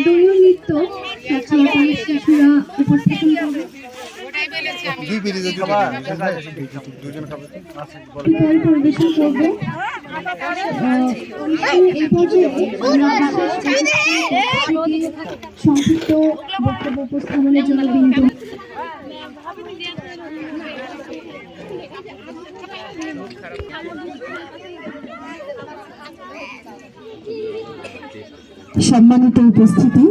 দলীয় নৃত্য ছাত্রছাত্রী শিশুরা উপস্থাপন করবে। পরিবেশন করবে। এই পর্যায়ে সংক্ষিপ্ত বক্তব্য উপস্থাপনের জন্য বিনীত। সম্মানিত উপস্থিতি,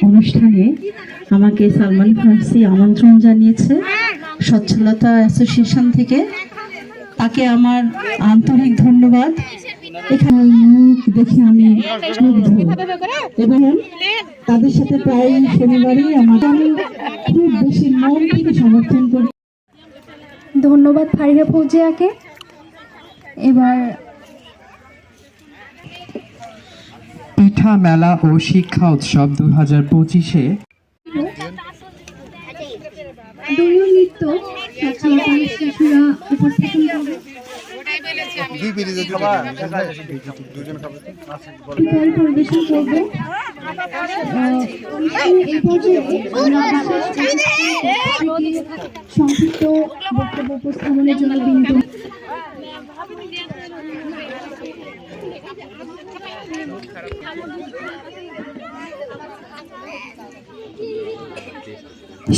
অনুষ্ঠানে আমাকে সালমান ফার্সি আমন্ত্রণ জানিয়েছে সচ্ছলতা অ্যাসোসিয়েশন থেকে। তাকে আমার আন্তরিক ধন্যবাদ। এখানে মুখ দেখে আমি মুগ্ধ এবং তাদের সাথে প্রায় শনিবারই আমি খুব বেশি মন থেকে সমর্থন করি। ধন্যবাদ ফারিহা ফৌজিয়াকে। এবার পিঠা মেলা ও শিক্ষা উৎসব 2025-এ দলীয় নৃত্য ছাত্রছাত্রী শিশুরা উপস্থাপন করবে। পরিবেশন করবে। এই পর্যায়ে সংক্ষিপ্ত বক্তব্য উপস্থাপনের জন্য বিনীত।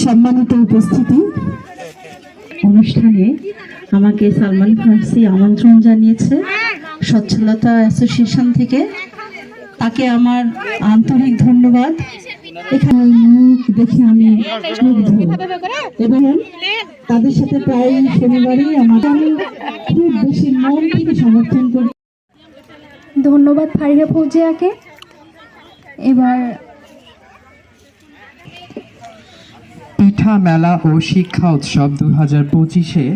সম্মানিত উপস্থিতি, অনুষ্ঠানে আমাকে সালমান ফার্সি আমন্ত্রণ জানিয়েছে সচ্ছলতা অ্যাসোসিয়েশন থেকে। তাকে আমার আন্তরিক ধন্যবাদ। এখানে মুখ দেখে আমি মুগ্ধ এবং তাদের সাথে প্রায় শনিবারই আমি খুব বেশি মন থেকে সমর্থন করি। ধন্যবাদ ফারিহা ফৌজিয়াকে। এবার পিঠা মেলা ও শিক্ষা উৎসব 2025-এ